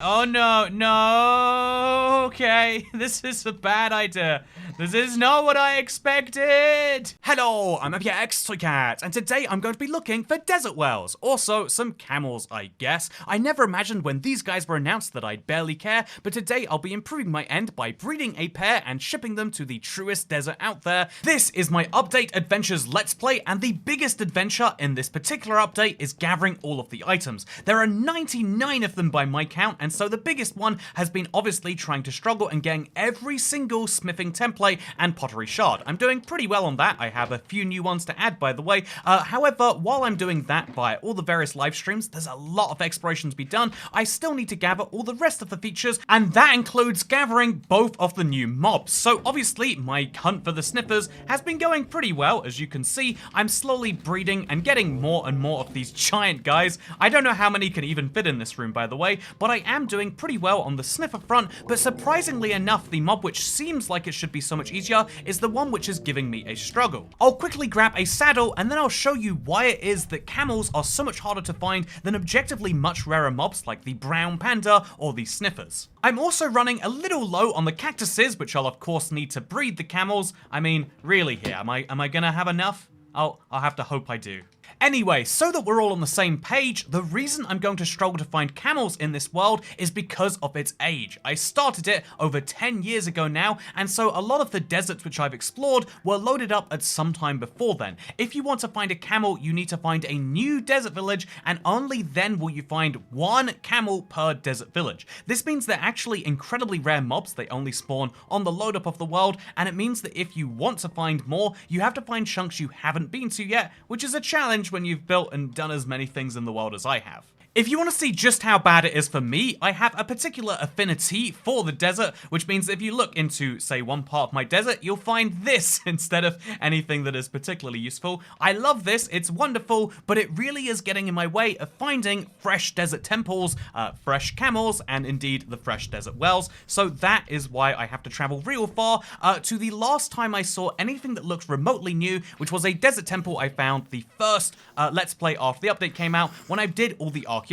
Oh no, no, okay, this is a bad idea. This is not what I expected. Hello, I'm X Toy Cat, and today I'm going to be looking for desert whales. Also, some camels, I guess. I never imagined when these guys were announced that I'd barely care, but today I'll be improving my end by breeding a pair and shipping them to the truest desert out there. This is my Update Adventures Let's Play, and the biggest adventure in this particular update is gathering all of the items. There are 99 of them by my count, and so the biggest one has been obviously trying to struggle and getting every single smithing template and pottery shard. I'm doing pretty well on that. I have a few new ones to add, by the way. However, while I'm doing that via all the various live streams, there's a lot of exploration to be done. I still need to gather all the rest of the features, and that includes gathering both of the new mobs. So obviously, my hunt for the sniffers has been going pretty well. As you can see, I'm slowly breeding and getting more and more of these giant guys. I don't know how many can even fit in this room, by the way, but I am doing pretty well on the sniffer front. But surprisingly enough, the mob which seems like it should be so much easier is the one which is giving me a struggle. I'll quickly grab a saddle and then I'll show you why it is that camels are so much harder to find than objectively much rarer mobs like the brown panda or the sniffers. I'm also running a little low on the cactuses, which I'll of course need to breed the camels. I mean, really here, am I gonna have enough? I'll have to hope I do. Anyway, so that we're all on the same page, the reason I'm going to struggle to find camels in this world is because of its age. I started it over 10 years ago now, and so a lot of the deserts which I've explored were loaded up at some time before then. If you want to find a camel, you need to find a new desert village, and only then will you find one camel per desert village. This means they're actually incredibly rare mobs. They only spawn on the load up of the world, and it means that if you want to find more, you have to find chunks you haven't been to yet, which is a challenge when you've built and done as many things in the world as I have. If you want to see just how bad it is for me, I have a particular affinity for the desert, which means that if you look into, say, one part of my desert, you'll find this instead of anything that is particularly useful. I love this, it's wonderful, but it really is getting in my way of finding fresh desert temples, fresh camels, and indeed the fresh desert wells. So that is why I have to travel real far to the last time I saw anything that looked remotely new, which was a desert temple I found the first Let's Play after the update came out, when I did all the archaeology.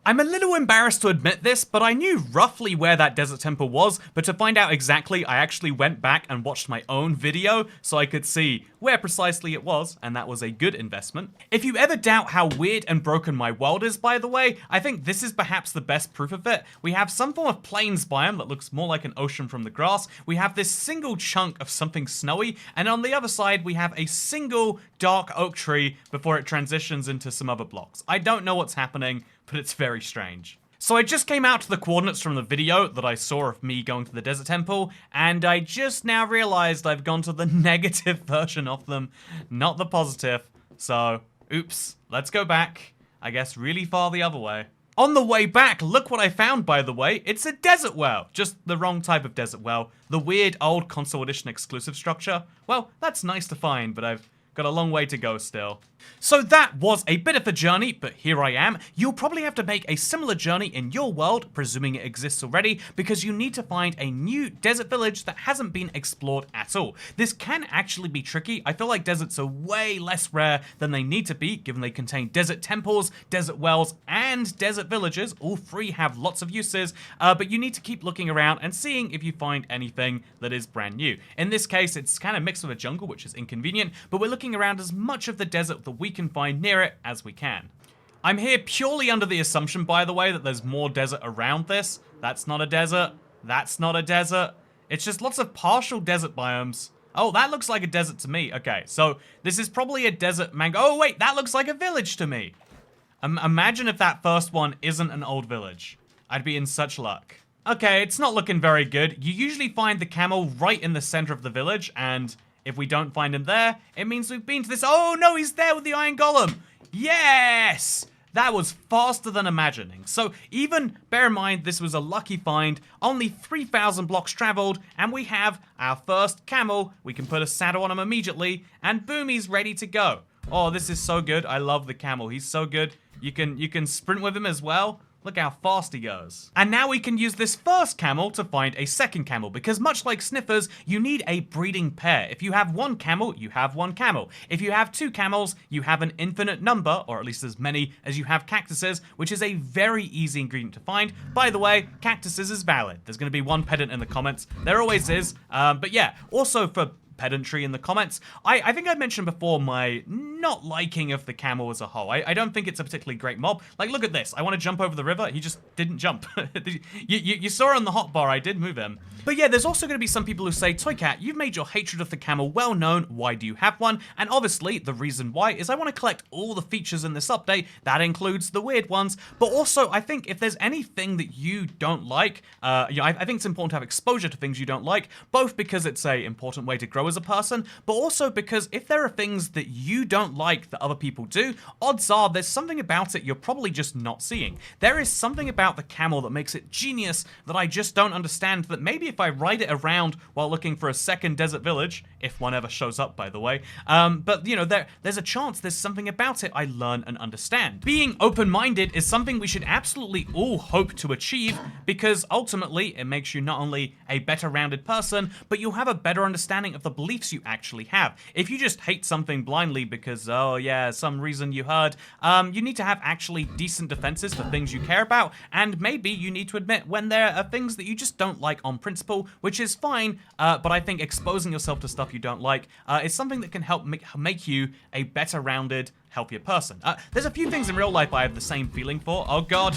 I'm a little embarrassed to admit this, but I knew roughly where that desert temple was, but to find out exactly, I actually went back and watched my own video so I could see where precisely it was, and that was a good investment. If you ever doubt how weird and broken my world is, by the way, I think this is perhaps the best proof of it. We have some form of plains biome that looks more like an ocean from the grass. We have this single chunk of something snowy, and on the other side, we have a single dark oak tree before it transitions into some other blocks. I don't know what's happening, but it's very strange. So I just came out to the coordinates from the video that I saw of me going to the desert temple, and I just now realized I've gone to the negative version of them, not the positive. So, oops, let's go back. I guess really far the other way. On the way back, look what I found, by the way. It's a desert well, just the wrong type of desert well. The weird old console edition exclusive structure. Well, that's nice to find, but I've got a long way to go still. So that was a bit of a journey, but here I am. You'll probably have to make a similar journey in your world, presuming it exists already, because you need to find a new desert village that hasn't been explored at all. This can actually be tricky. I feel like deserts are way less rare than they need to be, given they contain desert temples, desert wells, and desert villages. All three have lots of uses, but you need to keep looking around and seeing if you find anything that is brand new. In this case, it's kind of mixed with a jungle, which is inconvenient, but we're looking around as much of the desert that we can find near it as we can. I'm here purely under the assumption, by the way, that there's more desert around this. That's not a desert. That's not a desert. It's just lots of partial desert biomes. Oh, that looks like a desert to me. Okay, so this is probably a desert mango. Oh, wait, that looks like a village to me. Imagine if that first one isn't an old village. I'd be in such luck. Okay, it's not looking very good. You usually find the camel right in the center of the village, and if we don't find him there, it means we've been to this. Oh no, he's there with the iron golem. Yes! That was faster than imagining. So even, bear in mind, this was a lucky find, only 3,000 blocks traveled, and we have our first camel. We can put a saddle on him immediately, and boom, he's ready to go. Oh, this is so good. I love the camel. He's so good. You can sprint with him as well. Look how fast he goes. And now we can use this first camel to find a second camel, because much like sniffers, you need a breeding pair. If you have one camel, you have one camel. If you have two camels, you have an infinite number, or at least as many as you have cactuses, which is a very easy ingredient to find. By the way, cactuses is valid. There's going to be one pedant in the comments. There always is. But yeah, also for pedantry in the comments, I think I mentioned before my not liking of the camel as a whole. I don't think it's a particularly great mob. Like, look at this. I want to jump over the river. He just didn't jump. you saw on the hotbar, I did move him. But yeah, there's also going to be some people who say, Toycat, you've made your hatred of the camel well known. Why do you have one? And obviously, the reason why is I want to collect all the features in this update. That includes the weird ones. But also, I think if there's anything that you don't like, I think it's important to have exposure to things you don't like, both because it's a important way to grow as a person, but also because if there are things that you don't like that other people do, odds are there's something about it you're probably just not seeing. There is something about the camel that makes it genius that I just don't understand, that maybe if I ride it around while looking for a second desert village, if one ever shows up, by the way, but you know, there's a chance there's something about it I learn and understand. Being open-minded is something we should absolutely all hope to achieve, because ultimately it makes you not only a better rounded person, but you'll have a better understanding of the beliefs you actually have. If you just hate something blindly because, oh yeah, some reason you heard, you need to have actually decent defenses for things you care about, and maybe you need to admit when there are things that you just don't like on principle, which is fine, but I think exposing yourself to stuff you don't like is something that can help make you a better rounded, healthier person. There's a few things in real life I have the same feeling for. Oh god.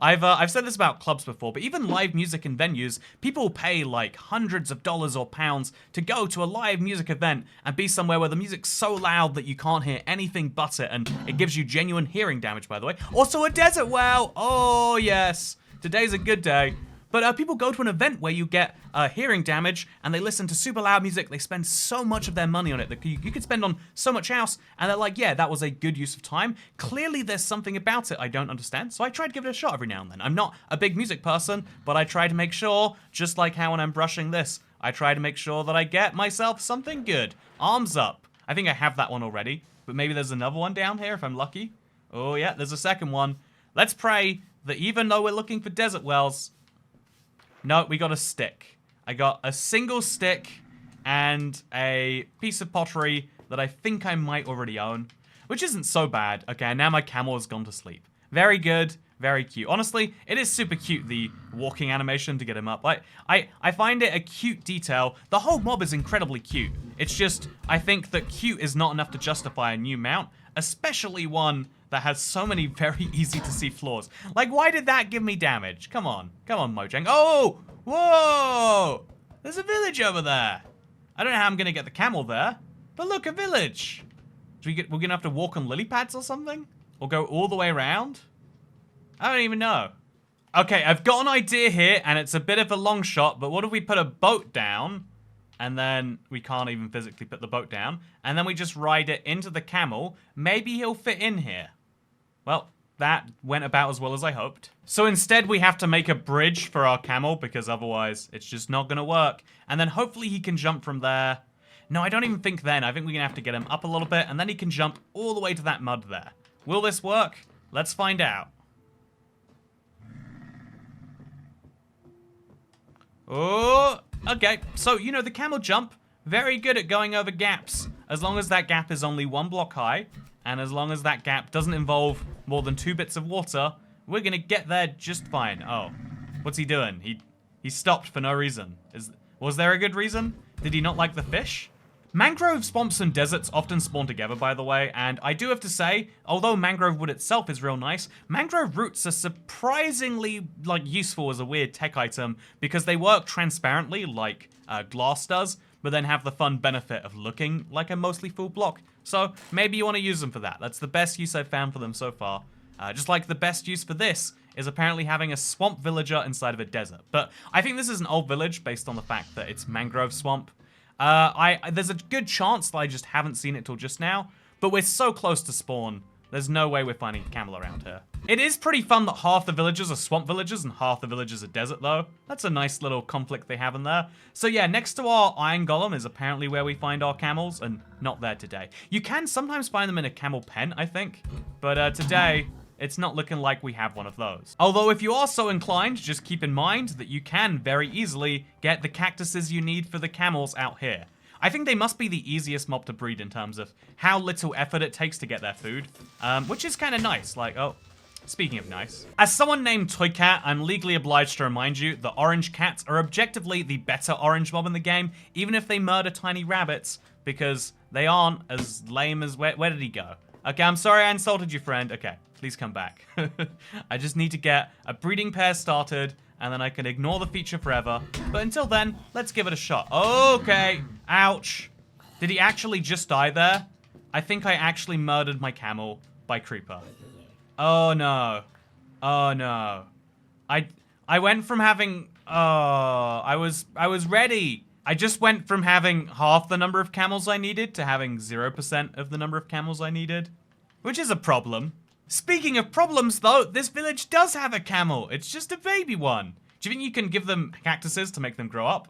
I've said this about clubs before, but even live music in venues, people pay like hundreds of dollars or pounds to go to a live music event and be somewhere where the music's so loud that you can't hear anything but it, and it gives you genuine hearing damage, by the way. Also a desert well. Oh yes, today's a good day. But people go to an event where you get hearing damage and they listen to super loud music. They spend so much of their money on it that you could spend on so much else. And they're like, yeah, that was a good use of time. Clearly there's something about it I don't understand. So I try to give it a shot every now and then. I'm not a big music person, but I try to make sure, just like how when I'm brushing this, I try to make sure that I get myself something good. Arms up. I think I have that one already, but maybe there's another one down here if I'm lucky. Oh yeah, there's a second one. Let's pray that even though we're looking for desert wells, no, we got a stick. I got a single stick and a piece of pottery that I think I might already own, which isn't so bad. Okay, now my camel has gone to sleep. Very good, very cute. Honestly, it is super cute, the walking animation to get him up. I find it a cute detail. The whole mob is incredibly cute. It's just, I think that cute is not enough to justify a new mount, especially one that has so many very easy to see flaws. Like, why did that give me damage? Come on, Mojang. Oh, whoa, there's a village over there. I don't know how I'm gonna get the camel there, but look, a village. We're gonna have to walk on lily pads or something? Or go all the way around? I don't even know. Okay, I've got an idea here, and it's a bit of a long shot, but what if we put a boat down, and then we can't even physically put the boat down, and then we just ride it into the camel? Maybe he'll fit in here. Well, that went about as well as I hoped. So instead we have to make a bridge for our camel, because otherwise it's just not gonna work. And then hopefully he can jump from there. No, I don't even think then. I think we're gonna have to get him up a little bit, and then he can jump all the way to that mud there. Will this work? Let's find out. Oh, okay. So, you know, the camel jump, very good at going over gaps. As long as that gap is only 1 block high, and as long as that gap doesn't involve more than 2 bits of water, we're gonna get there just fine. Oh, what's he doing? He stopped for no reason. Was there a good reason? Did he not like the fish? Mangrove swamps and deserts often spawn together, by the way, and I do have to say, although mangrove wood itself is real nice, mangrove roots are surprisingly, useful as a weird tech item, because they work transparently like glass does, but then have the fun benefit of looking like a mostly full block. So maybe you want to use them for that. That's the best use I've found for them so far. Just like the best use for this is apparently having a swamp villager inside of a desert. But I think this is an old village based on the fact that it's mangrove swamp. There's a good chance that I just haven't seen it till just now, but we're so close to spawn, there's no way we're finding a camel around here. It is pretty fun that half the villagers are swamp villagers and half the villagers are desert, though. That's a nice little conflict they have in there. So yeah, next to our iron golem is apparently where we find our camels, and not there today. You can sometimes find them in a camel pen, I think, but today it's not looking like we have one of those. Although if you are so inclined, just keep in mind that you can very easily get the cactuses you need for the camels out here. I think they must be the easiest mob to breed in terms of how little effort it takes to get their food, which is kind of nice. Like, oh, speaking of nice. As someone named Toy Cat, I'm legally obliged to remind you that orange cats are objectively the better orange mob in the game, even if they murder tiny rabbits, because they aren't as lame as... Where did he go? Okay, I'm sorry I insulted you, friend. Okay, please come back. I just need to get a breeding pair started, and then I can ignore the feature forever. But until then, let's give it a shot. Okay, ouch. Did he actually just die there? I think I actually murdered my camel by creeper. Oh no. Oh no. I went from having... I was ready. I just went from having half the number of camels I needed to having 0% of the number of camels I needed, which is a problem. Speaking of problems though, this village does have a camel. It's just a baby one. Do you think you can give them cactuses to make them grow up?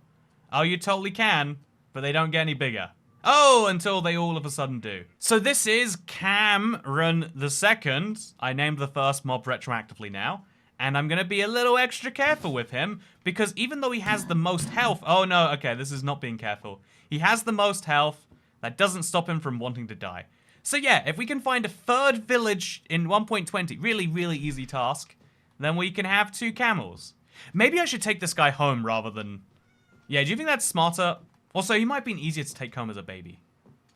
Oh, you totally can, but they don't get any bigger. Oh, until they all of a sudden do. So this is Cameron the Second. I named the first mob retroactively now. And I'm gonna be a little extra careful with him, because even though he has the most health... Oh no, okay, this is not being careful. He has the most health. That doesn't stop him from wanting to die. So yeah, if we can find a third village in 1.20, really, really easy task, then we can have 2 camels. Maybe I should take this guy home rather than... Yeah, do you think that's smarter? Also, he might be easier to take home as a baby.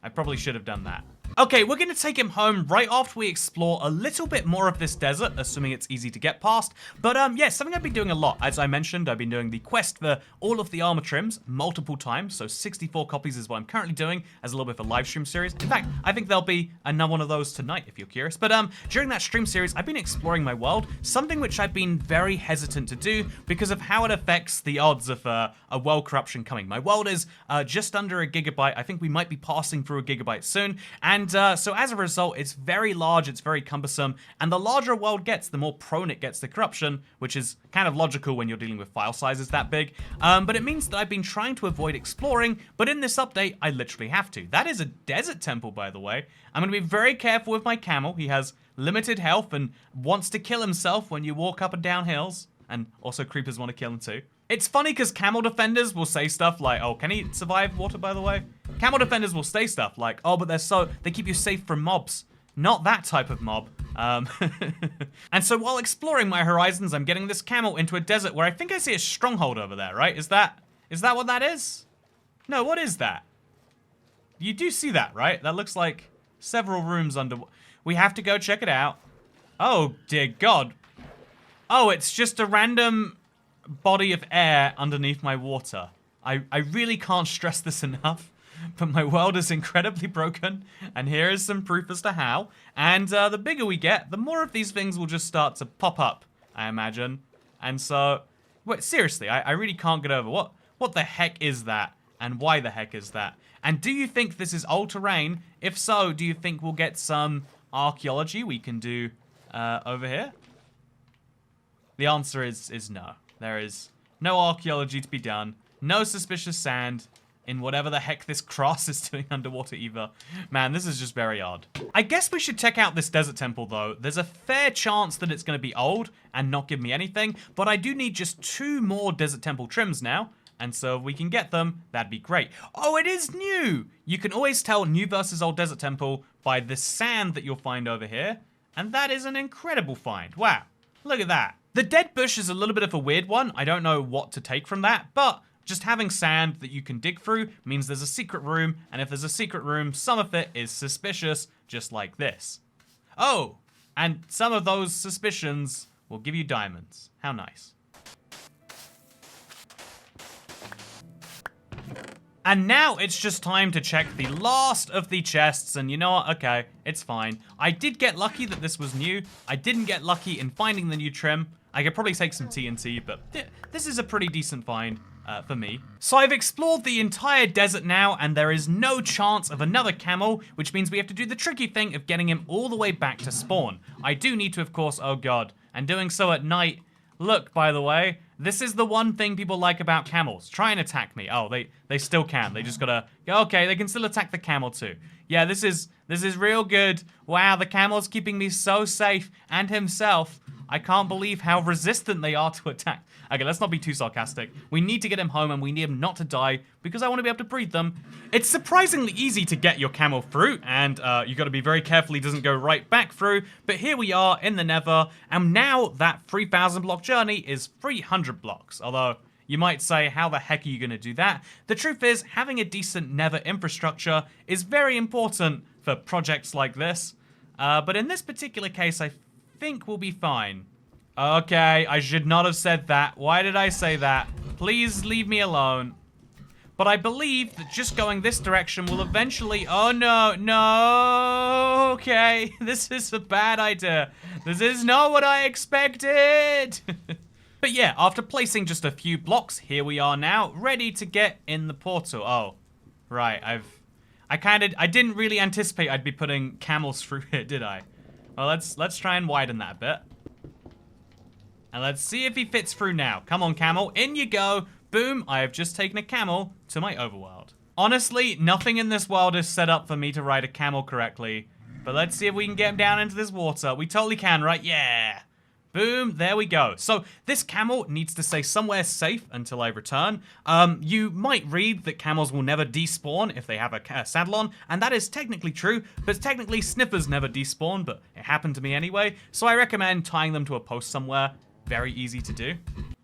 I probably should have done that. Okay, we're going to take him home right after we explore a little bit more of this desert, assuming it's easy to get past. But yeah, something I've been doing a lot. As I mentioned, I've been doing the quest for all of the armor trims multiple times. So 64 copies is what I'm currently doing as a little bit of a live stream series. In fact, I think there'll be another one of those tonight if you're curious. But during that stream series, I've been exploring my world, something which I've been very hesitant to do because of how it affects the odds of a world corruption coming. My world is just under a gigabyte. I think we might be passing through a gigabyte soon. And so as a result, it's very large, it's very cumbersome, and the larger a world gets, the more prone it gets to corruption, which is kind of logical when you're dealing with file sizes that big. But it means that I've been trying to avoid exploring, but in this update, I literally have to. That is a desert temple, by the way. I'm going to be very careful with my camel. He has limited health and wants to kill himself when you walk up and down hills, and also creepers want to kill him too. It's funny because camel defenders will say stuff like, oh, can he survive water, by the way? Camel defenders will say stuff like, oh, but they keep you safe from mobs. Not that type of mob. And so while exploring my horizons, I'm getting this camel into a desert where I think I see a stronghold over there, right? Is that what that is? No, what is that? You do see that, right? That looks like several rooms under... We have to go check it out. Oh, dear God. Oh, it's just a random body of air underneath my water. I really can't stress this enough, but my world is incredibly broken, and here is some proof as to how. And the bigger we get, the more of these things will just start to pop up, I imagine. And so, wait, seriously, I really can't get over what the heck is that, and why the heck is that? And do you think this is old terrain? If so, do you think we'll get some archaeology we can do over here? The answer is no. There is no archaeology to be done. No suspicious sand in whatever the heck this cross is doing underwater either. Man, this is just very odd. I guess we should check out this desert temple though. There's a fair chance that it's going to be old and not give me anything, but I do need just 2 more desert temple trims now. And so if we can get them, that'd be great. Oh, it is new! You can always tell new versus old desert temple by the sand that you'll find over here. And that is an incredible find. Wow, look at that. The dead bush is a little bit of a weird one. I don't know what to take from that, but just having sand that you can dig through means there's a secret room, and if there's a secret room, some of it is suspicious, just like this. Oh, and some of those suspicions will give you diamonds. How nice. And now it's just time to check the last of the chests, and you know what? Okay, it's fine. I did get lucky that this was new. I didn't get lucky in finding the new trim. I could probably take some TNT, but this is a pretty decent find for me. So I've explored the entire desert now, and there is no chance of another camel, which means we have to do the tricky thing of getting him all the way back to spawn. I do need to, of course, oh god, and doing so at night. Look, by the way, This is the one thing people like about camels. Try and attack me. Oh, they still can. They just gotta... Okay, they can still attack the camel too. Yeah, this is real good. Wow, the camel's keeping me so safe. And himself. I can't believe how resistant they are to attack. Okay, let's not be too sarcastic. We need to get him home and we need him not to die because I want to be able to breed them. It's surprisingly easy to get your camel through, and you got to be very careful he doesn't go right back through. But here we are in the Nether, and now that 3,000 block journey is 300 blocks. Although you might say, how the heck are you going to do that? The truth is, having a decent Nether infrastructure is very important for projects like this. But in this particular case, I think we'll be fine. Okay, I should not have said that. Why did I say that? Please leave me alone. But I believe that just going this direction will eventually... Oh, no, no. Okay, this is a bad idea. This is not what I expected. But yeah, after placing just a few blocks, here we are now, ready to get in the portal. Oh, right, I didn't really anticipate I'd be putting camels through here, did I? Well, let's try and widen that a bit. And let's see if he fits through now. Come on, camel. In you go. Boom. I have just taken a camel to my overworld. Honestly, nothing in this world is set up for me to ride a camel correctly. But let's see if we can get him down into this water. We totally can, right? Yeah. Boom. There we go. So this camel needs to stay somewhere safe until I return. You might read that camels will never despawn if they have a saddle on, and that is technically true, but technically sniffers never despawn, but it happened to me anyway. So I recommend tying them to a post somewhere. Very easy to do.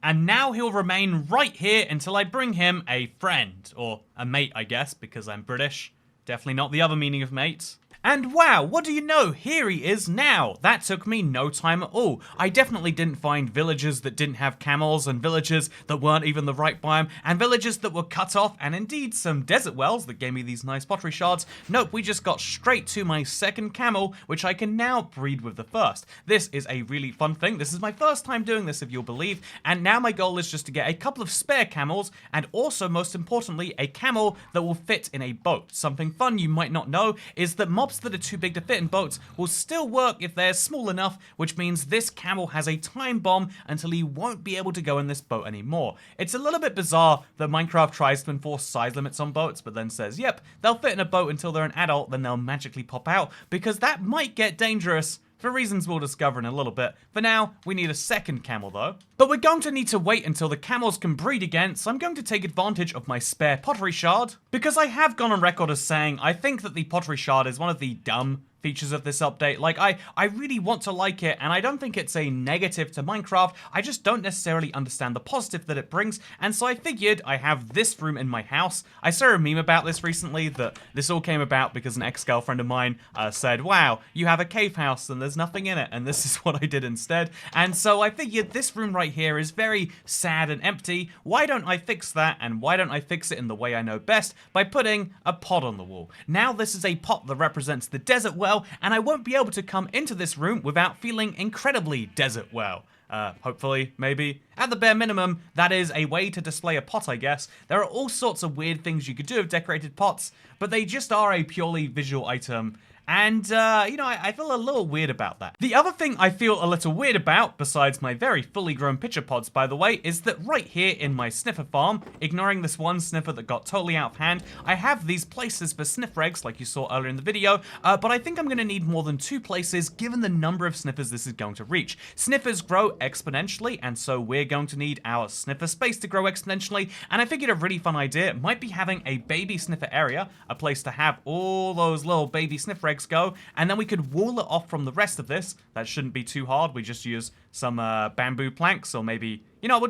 And now he'll remain right here until I bring him a friend, or a mate, I guess, because I'm British. Definitely not the other meaning of mate. And wow, what do you know? Here he is now. That took me no time at all. I definitely didn't find villages that didn't have camels, and villages that weren't even the right biome, and villages that were cut off, and indeed some desert wells that gave me these nice pottery shards. Nope, we just got straight to my second camel, which I can now breed with the first. This is a really fun thing. This is my first time doing this, if you'll believe, and now my goal is just to get a couple of spare camels, and also, most importantly, a camel that will fit in a boat. Something fun you might not know is that mobs that are too big to fit in boats will still work if they're small enough, which means this camel has a time bomb until he won't be able to go in this boat anymore. It's a little bit bizarre that Minecraft tries to enforce size limits on boats, but then says, yep, they'll fit in a boat until they're an adult, then they'll magically pop out, because that might get dangerous. For reasons we'll discover in a little bit. For now, we need a second camel though. But we're going to need to wait until the camels can breed again, so I'm going to take advantage of my spare pottery shard, because I have gone on record as saying I think that the pottery shard is one of the dumb features of this update. Like, I really want to like it, and I don't think it's a negative to Minecraft. I just don't necessarily understand the positive that it brings, and so I figured I have this room in my house. I saw a meme about this recently, that this all came about because an ex-girlfriend of mine said, wow, you have a cave house and there's nothing in it, and this is what I did instead. And so I figured this room right here is very sad and empty. Why don't I fix that, and why don't I fix it in the way I know best, by putting a pot on the wall. Now this is a pot that represents the desert well, and I won't be able to come into this room without feeling incredibly desert well. Hopefully, maybe. At the bare minimum, that is a way to display a pot, I guess. There are all sorts of weird things you could do with decorated pots, but they just are a purely visual item. And, you know, I feel a little weird about that. The other thing I feel a little weird about, besides my very fully grown pitcher pods, by the way, is that right here in my sniffer farm, ignoring this one sniffer that got totally out of hand, I have these places for sniffer eggs, like you saw earlier in the video, but I think I'm going to need more than 2 places, given the number of sniffers this is going to reach. Sniffers grow exponentially, and so we're going to need our sniffer space to grow exponentially, and I figured a really fun idea might be having a baby sniffer area, a place to have all those little baby sniffer eggs go, and then we could wall it off from the rest of this. That shouldn't be too hard. We just use some bamboo planks, or maybe, you know, we'll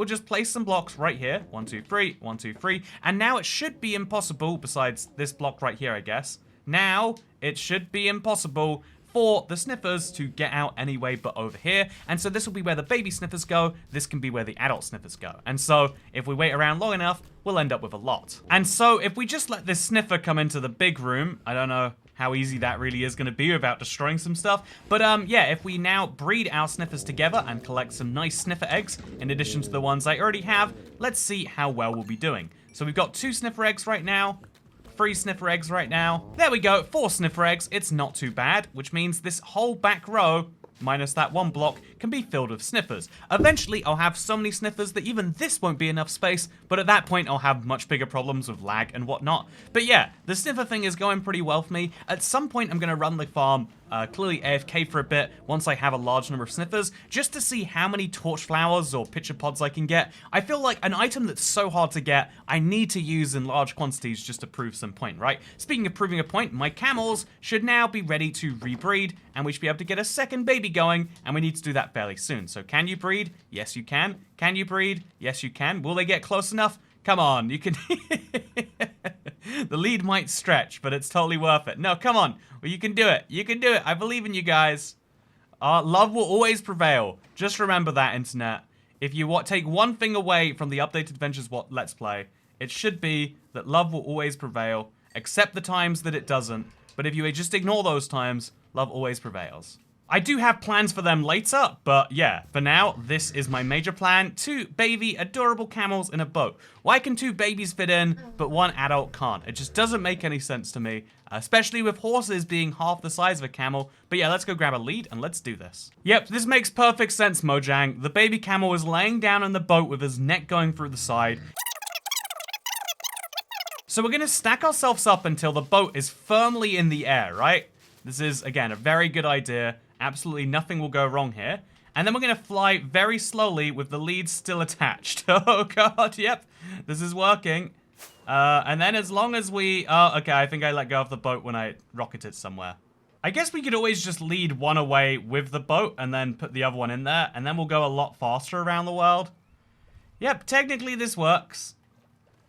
just place some blocks right here. 1, 2, 3, 1, 2, 3, and now it should be impossible, besides this block right here, I guess. Now it should be impossible for the sniffers to get out anyway but over here, and so this will be where the baby sniffers go. This can be where the adult sniffers go, and so if we wait around long enough, we'll end up with a lot. And so if we just let this sniffer come into the big room, I don't know how easy that really is going to be without destroying some stuff, but yeah, if we now breed our sniffers together and collect some nice sniffer eggs in addition to the ones I already have, let's see how well we'll be doing. So we've got 2 sniffer eggs right now, 3 sniffer eggs right now. There we go, 4 sniffer eggs. It's not too bad, which means this whole back row minus that one block, can be filled with sniffers. Eventually, I'll have so many sniffers that even this won't be enough space, but at that point, I'll have much bigger problems with lag and whatnot. But yeah, the sniffer thing is going pretty well for me. At some point, I'm going to run the farm clearly AFK for a bit once I have a large number of sniffers, just to see how many torch flowers or pitcher pods I can get. I feel like an item that's so hard to get, I need to use in large quantities just to prove some point, right? Speaking of proving a point, my camels should now be ready to rebreed, and we should be able to get a second baby going, and we need to do that fairly soon. So can you breed? Yes, you can. Can you breed? Yes, you can. Will they get close enough? Come on, you can... The lead might stretch, but it's totally worth it. No, come on. Well, you can do it. You can do it. I believe in you guys. Love will always prevail. Just remember that, internet. If you take one thing away from the updated Adventures Let's Play, it should be that love will always prevail, except the times that it doesn't. But if you just ignore those times, love always prevails. I do have plans for them later, but yeah, for now, this is my major plan. 2 baby, adorable camels in a boat. Why can 2 babies fit in, but 1 adult can't? It just doesn't make any sense to me, especially with horses being half the size of a camel. But yeah, let's go grab a lead and let's do this. Yep, this makes perfect sense, Mojang. The baby camel is laying down in the boat with his neck going through the side. So we're gonna stack ourselves up until the boat is firmly in the air, right? This is, again, a very good idea. Absolutely nothing will go wrong here. And then we're going to fly very slowly with the lead still attached. Oh, God, yep. This is working. And then as long as we... Oh, okay, I think I let go of the boat when I rocketed somewhere. I guess we could always just lead one away with the boat and then put the other one in there. And then we'll go a lot faster around the world. Yep, technically this works.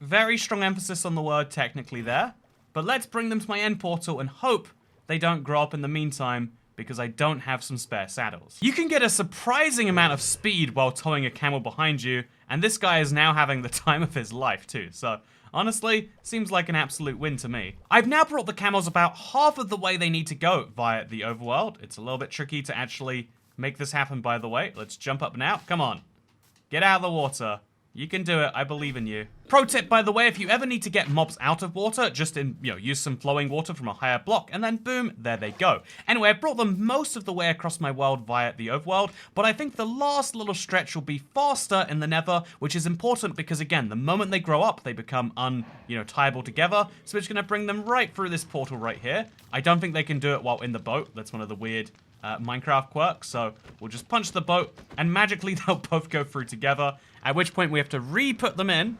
Very strong emphasis on the word technically there. But let's bring them to my end portal and hope they don't grow up in the meantime, because I don't have some spare saddles. You can get a surprising amount of speed while towing a camel behind you, and this guy is now having the time of his life too, so honestly, seems like an absolute win to me. I've now brought the camels about half of the way they need to go via the overworld. It's a little bit tricky to actually make this happen, by the way. Let's jump up now. Come on. Get out of the water. You can do it. I believe in you. Pro tip, by the way, if you ever need to get mobs out of water, just use some flowing water from a higher block, and then boom, there they go. Anyway, I've brought them most of the way across my world via the overworld, but I think the last little stretch will be faster in the nether, which is important because, again, the moment they grow up, they become tieable together, so it's going to bring them right through this portal right here. I don't think they can do it while in the boat. That's one of the weird Minecraft quirks, so we'll just punch the boat, and magically they'll both go through together, at which point we have to re-put them in,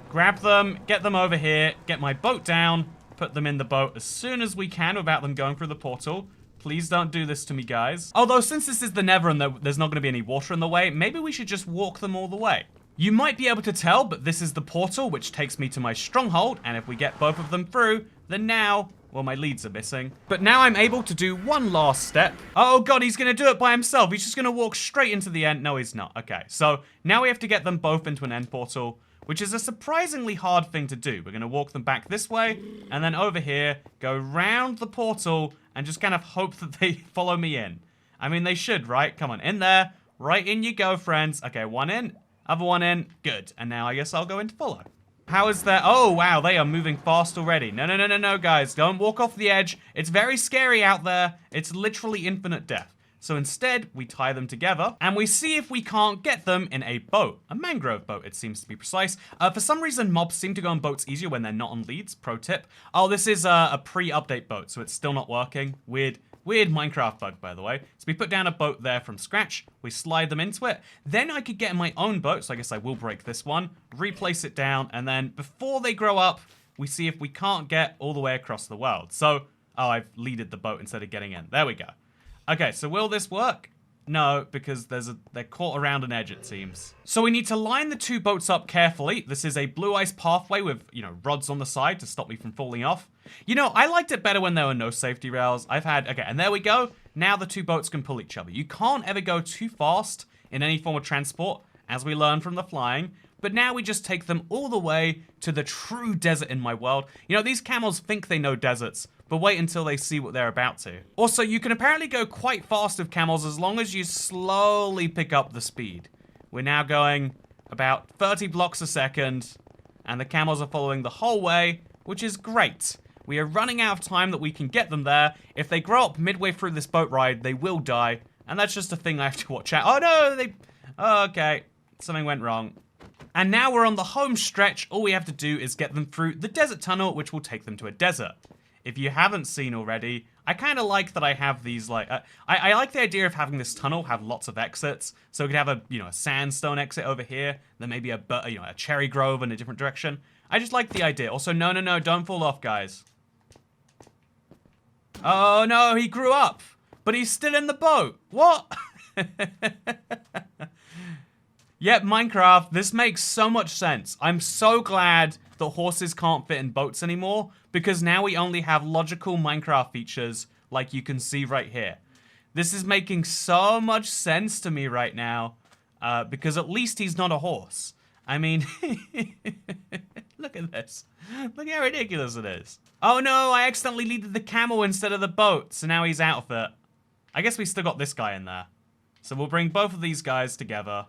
grab them, get them over here, get my boat down, put them in the boat as soon as we can without them going through the portal. Please don't do this to me, guys. Although, since this is the Nether and there's not going to be any water in the way, maybe we should just walk them all the way. You might be able to tell, but this is the portal, which takes me to my stronghold, and if we get both of them through, then now... Well, my leads are missing. But now I'm able to do one last step. Oh, God, he's going to do it by himself. He's just going to walk straight into the end. No, he's not. Okay, so now we have to get them both into an end portal, which is a surprisingly hard thing to do. We're going to walk them back this way, and then over here, go round the portal, and just kind of hope that they follow me in. I mean, they should, right? Come on, in there. Right in you go, friends. Okay, one in, other one in. Good. And now I guess I'll go in to follow. How is that? Oh, wow, they are moving fast already. No, guys. Don't walk off the edge. It's very scary out there. It's literally infinite death. So instead, we tie them together, and we see if we can't get them in a boat. A mangrove boat, it seems to be precise. For some reason, mobs seem to go on boats easier when they're not on leads. Pro tip. Oh, this is a pre-update boat, so it's still not working. Weird Minecraft bug, by the way. So we put down a boat there from scratch. We slide them into it. Then I could get in my own boat, so I guess I will break this one, replace it down, and then before they grow up, we see if we can't get all the way across the world. So, oh, I've leaded the boat instead of getting in. There we go. Okay, so will this work? No, because they're caught around an edge, it seems. So we need to line the 2 boats up carefully. This is a blue ice pathway with, rods on the side to stop me from falling off. I liked it better when there were no safety rails. Okay, and there we go. Now the 2 boats can pull each other. You can't ever go too fast in any form of transport, as we learned from the flying. But now we just take them all the way to the true desert in my world. These camels think they know deserts, but wait until they see what they're about to. Also, you can apparently go quite fast with camels as long as you slowly pick up the speed. We're now going about 30 blocks a second, and the camels are following the whole way, which is great. We are running out of time that we can get them there. If they grow up midway through this boat ride, they will die. And that's just a thing I have to watch out. Oh, no, oh, okay. Something went wrong. And now we're on the home stretch. All we have to do is get them through the desert tunnel, which will take them to a desert. If you haven't seen already, I kind of like that I have these, like, I like the idea of having this tunnel have lots of exits. So we could have a, a sandstone exit over here, then maybe a cherry grove in a different direction. I just like the idea. Also, no, don't fall off, guys. Oh, no, he grew up, but he's still in the boat. What? Yep, Minecraft, this makes so much sense. I'm so glad that horses can't fit in boats anymore, because now we only have logical Minecraft features like you can see right here. This is making so much sense to me right now, because at least he's not a horse. I mean, look at this. Look how ridiculous it is. Oh no, I accidentally leaded the camel instead of the boat, so now he's out of it. I guess we still got this guy in there. So we'll bring both of these guys together.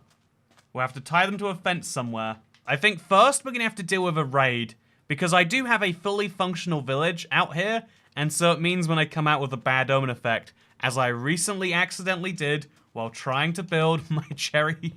We'll have to tie them to a fence somewhere. I think first we're going to have to deal with a raid, because I do have a fully functional village out here, and so it means when I come out with a bad omen effect, as I recently accidentally did while trying to build my cherry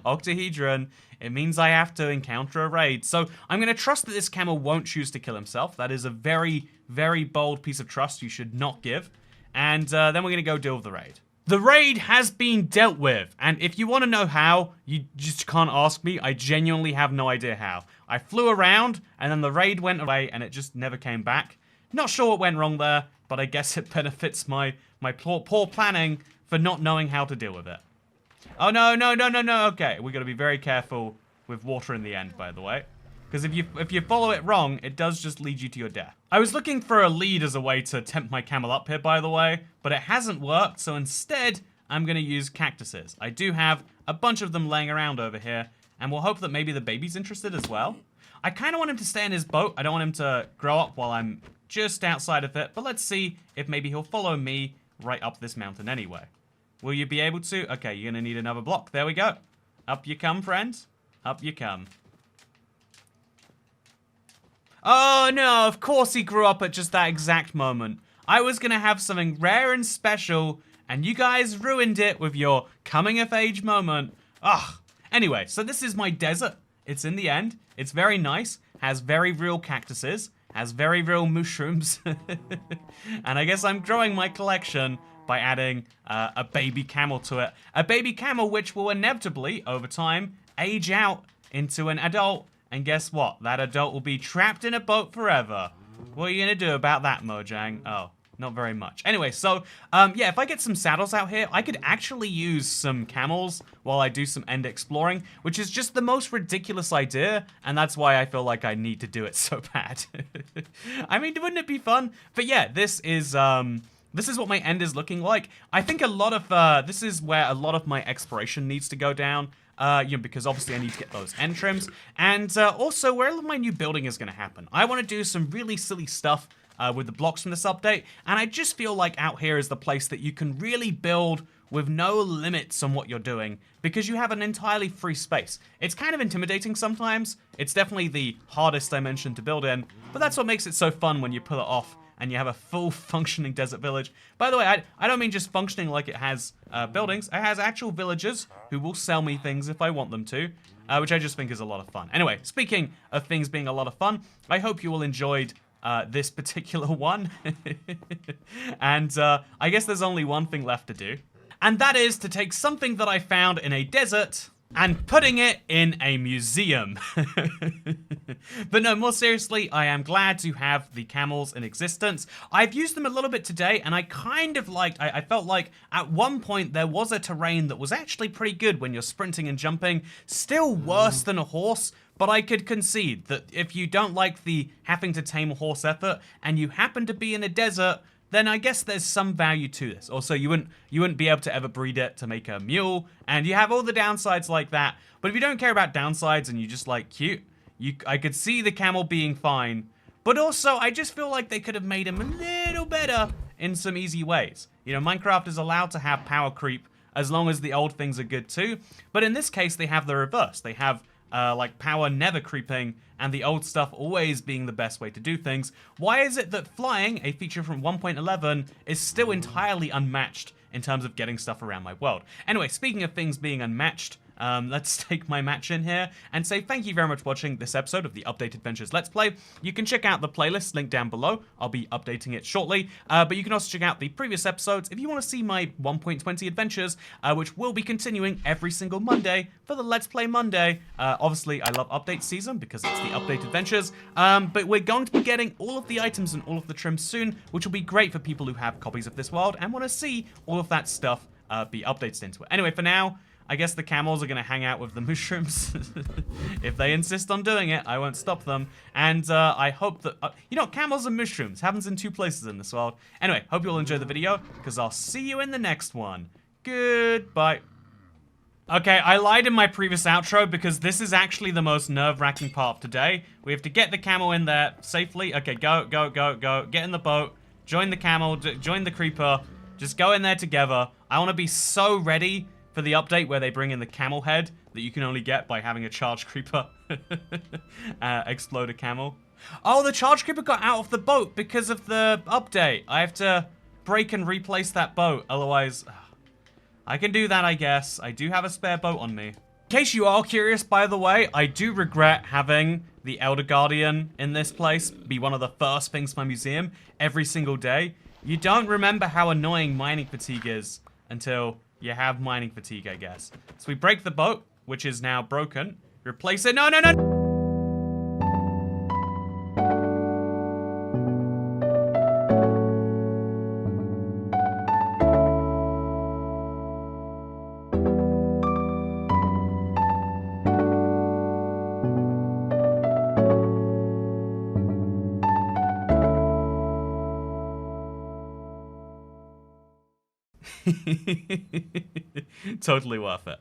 octahedron, it means I have to encounter a raid. So I'm going to trust that this camel won't choose to kill himself. That is a very, very bold piece of trust you should not give. And then we're going to go deal with the raid. The raid has been dealt with, and if you want to know how, you just can't ask me. I genuinely have no idea how. I flew around, and then the raid went away, and it just never came back. Not sure what went wrong there, but I guess it benefits my poor planning for not knowing how to deal with it. Oh, no. Okay, we got to be very careful with water in the end, by the way. Because if you follow it wrong, it does just lead you to your death. I was looking for a lead as a way to tempt my camel up here, by the way, but it hasn't worked, so instead, I'm going to use cactuses. I do have a bunch of them laying around over here, and we'll hope that maybe the baby's interested as well. I kind of want him to stay in his boat. I don't want him to grow up while I'm just outside of it, but let's see if maybe he'll follow me right up this mountain anyway. Will you be able to? Okay, you're going to need another block. There we go. Up you come, friends. Up you come. Oh no, of course he grew up at just that exact moment. I was gonna have something rare and special, and you guys ruined it with your coming of age moment. Ugh. Anyway, so this is my desert. It's in the end. It's very nice. Has very real cactuses. Has very real mushrooms. And I guess I'm growing my collection by adding a baby camel to it. A baby camel which will inevitably, over time, age out into an adult. And guess what? That adult will be trapped in a boat forever. What are you going to do about that, Mojang? Oh, not very much. Anyway, so, yeah, if I get some saddles out here, I could actually use some camels while I do some end exploring, which is just the most ridiculous idea, and that's why I feel like I need to do it so bad. I mean, wouldn't it be fun? But yeah, this is what my end is looking like. I think a lot of, this is where a lot of my exploration needs to go down. Because obviously I need to get those end trims. And also, where my new building is going to happen. I want to do some really silly stuff with the blocks from this update. And I just feel like out here is the place that you can really build with no limits on what you're doing, because you have an entirely free space. It's kind of intimidating sometimes. It's definitely the hardest dimension to build in, but that's what makes it so fun when you pull it off and you have a full functioning desert village. By the way, I don't mean just functioning like it has buildings. It has actual villagers who will sell me things if I want them to, which I just think is a lot of fun. Anyway, speaking of things being a lot of fun, I hope you all enjoyed this particular one. And I guess there's only one thing left to do. And that is to take something that I found in a desert and putting it in a museum. But no, more seriously, I am glad to have the camels in existence. I've used them a little bit today, and I kind of liked, I felt like at one point there was a terrain that was actually pretty good when you're sprinting and jumping. Still worse than a horse, but I could concede that if you don't like the having to tame a horse effort, and you happen to be in a desert, then I guess there's some value to this. Also, you wouldn't be able to ever breed it to make a mule, and you have all the downsides like that. But if you don't care about downsides and you just like cute, I could see the camel being fine. But also, I just feel like they could have made him a little better in some easy ways. You know, Minecraft is allowed to have power creep as long as the old things are good too. But in this case, they have the reverse. They have like power never creeping, and the old stuff always being the best way to do things, why is it that flying, a feature from 1.11, is still entirely unmatched in terms of getting stuff around my world? Anyway, speaking of things being unmatched, let's take my match in here and say thank you very much for watching this episode of the Update Adventures Let's Play. You can check out the playlist linked down below. I'll be updating it shortly, but you can also check out the previous episodes if you want to see my 1.20 adventures, which will be continuing every single Monday for the Let's Play Monday. Obviously, I love update season because it's the Update Adventures, but we're going to be getting all of the items and all of the trim soon, which will be great for people who have copies of this world and want to see all of that stuff be updated into it. Anyway, for now, I guess the camels are going to hang out with the mushrooms. If they insist on doing it, I won't stop them. And I hope that... you know, camels and mushrooms happens in 2 places in this world. Anyway, hope you all enjoy the video, because I'll see you in the next one. Goodbye. Okay, I lied in my previous outro, because this is actually the most nerve-wracking part of today. We have to get the camel in there safely. Okay, go, go, go, go. Get in the boat. Join the camel. Join the creeper. Just go in there together. I want to be so ready for the update where they bring in the camel head that you can only get by having a charged creeper explode a camel. Oh, the charged creeper got out of the boat because of the update. I have to break and replace that boat. Otherwise, I can do that, I guess. I do have a spare boat on me. In case you are curious, by the way, I do regret having the Elder Guardian in this place be one of the first things for my museum every single day. You don't remember how annoying mining fatigue is until you have mining fatigue, I guess. So we break the boat, which is now broken. Replace it. No, no, no! Totally worth it.